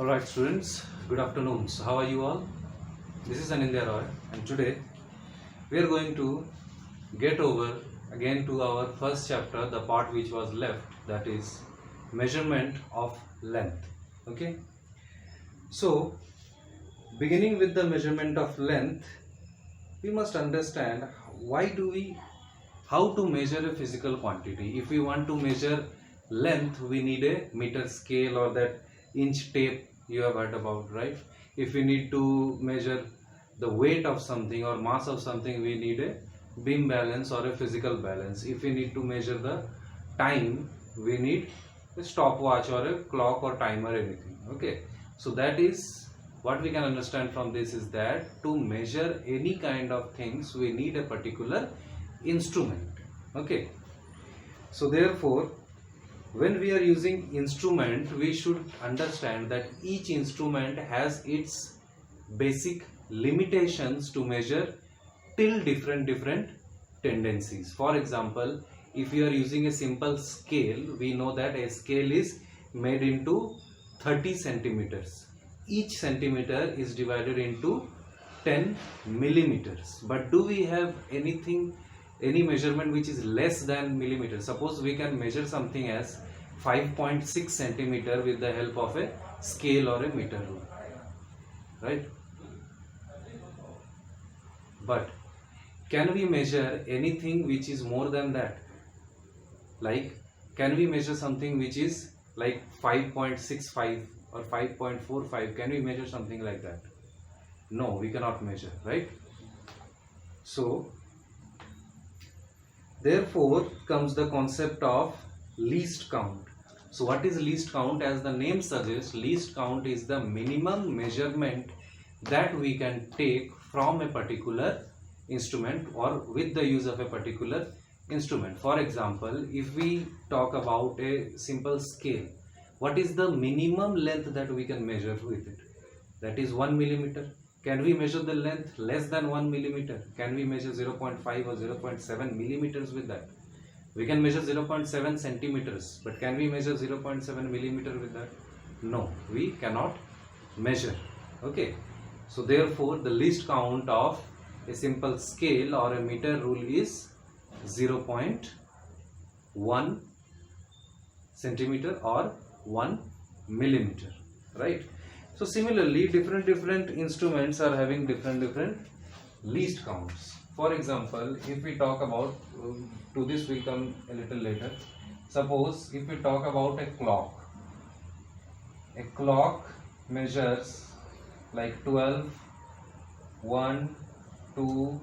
Alright students, good afternoon. So how are you all? This is Anindya Roy and today we are going to get over again to our first chapter, the part which was left, that is measurement of length. Okay. So beginning with the measurement of length, we must understand how to measure a physical quantity. If we want to measure length, we need a meter scale or that inch tape you have heard about, right? If we need to measure the weight of something or mass of something, we need a beam balance or a physical balance. If we need to measure the time, we need a stopwatch or a clock or timer, anything. Okay, so that is what we can understand from this, is that to measure any kind of things we need a particular instrument. Okay, so therefore when we are using instrument, we should understand that each instrument has its basic limitations to measure till different tendencies. For example, if we are using a simple scale, we know that a scale is made into 30 centimeters. Each centimeter is divided into 10 millimeters. But do we have any measurement which is less than millimeters? Suppose we can measure something as 5.6 centimeter with the help of a scale or a meter rule, right? But can we measure anything which is more than that? Like, can we measure something which is like 5.65 or 5.45? Can we measure something like that? No, we cannot measure, right? So therefore comes the concept of least count. So what is least count? As the name suggests, least count is the minimum measurement that we can take from a particular instrument or with the use of a particular instrument. For example, if we talk about a simple scale, what is the minimum length that we can measure with it? That is 1 millimeter. Can we measure the length less than 1 millimeter? Can we measure 0.5 or 0.7 millimeters with that? We can measure 0.7 centimeters, but can we measure 0.7 millimeter with that? No, we cannot measure. Okay, so therefore the least count of a simple scale or a meter rule is 0.1 centimeter or 1 millimeter, right? So similarly, different instruments are having different least counts. For example, if we talk about, to this will come a little later. Suppose if we talk about a clock measures like 12, 1, 2,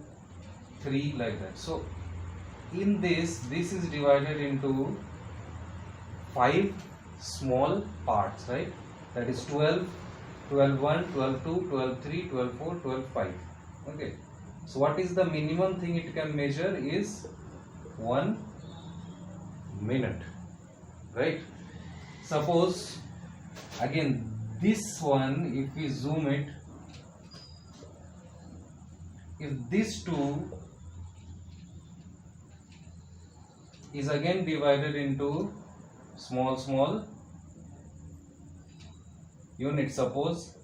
3, like that. So in this is divided into 5 small parts, right? That is 12, 12, 1, 12, 2, 12, 3, 12, 4, 12, 5. Okay. So what is the minimum thing it can measure is 1 minute, right? Suppose again this one, if we zoom it, if this 2 is again divided into small units, suppose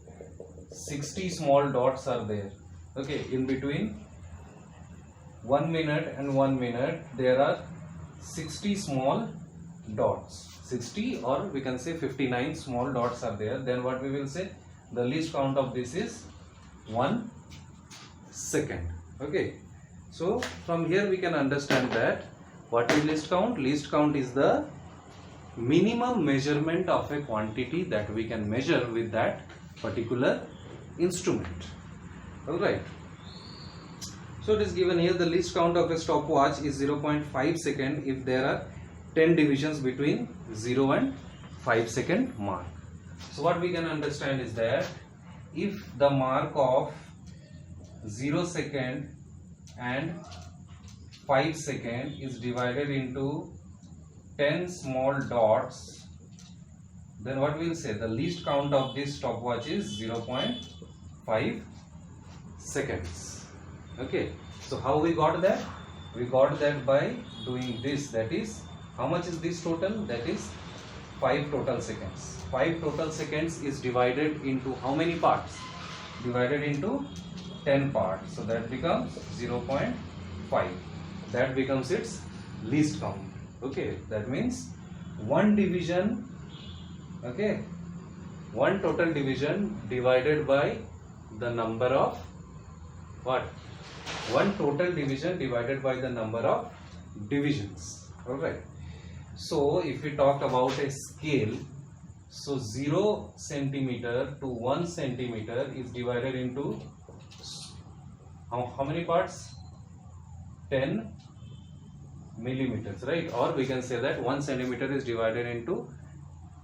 60 small dots are there. Okay, in between 1 minute and 1 minute there are 60 small dots, 60 or we can say 59 small dots are there. Then what we will say, the least count of this is 1 second. Okay, so from here we can understand that what is least count? Least count is the minimum measurement of a quantity that we can measure with that particular instrument. Alright, so it is given here, the least count of a stopwatch is 0.5 second if there are 10 divisions between 0 and 5 second mark. So what we can understand is that if the mark of 0 second and 5 second is divided into 10 small dots, then what we will say, the least count of this stopwatch is 0.5 seconds. Okay, so how we got that? We got that by doing this. That is, how much is this total? That is 5 total seconds. 5 total seconds is divided into how many parts? Divided into 10 parts. So that becomes 0.5. That becomes its least count. Okay, that means one division, okay, one total division divided by the number of what? One total division divided by the number of divisions. Alright. So if we talk about a scale, so 0 centimeter to 1 centimeter is divided into how many parts? 10 millimeters, right? Or we can say that 1 centimeter is divided into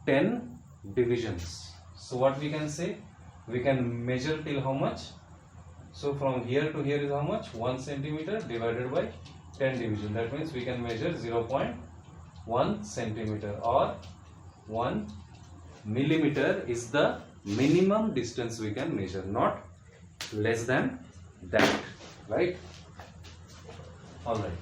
10 divisions. So what we can say? We can measure till how much? So from here to here is how much? 1 centimeter divided by 10 division. That means we can measure 0.1 centimeter, or 1 millimeter is the minimum distance we can measure, not less than that, right? All right.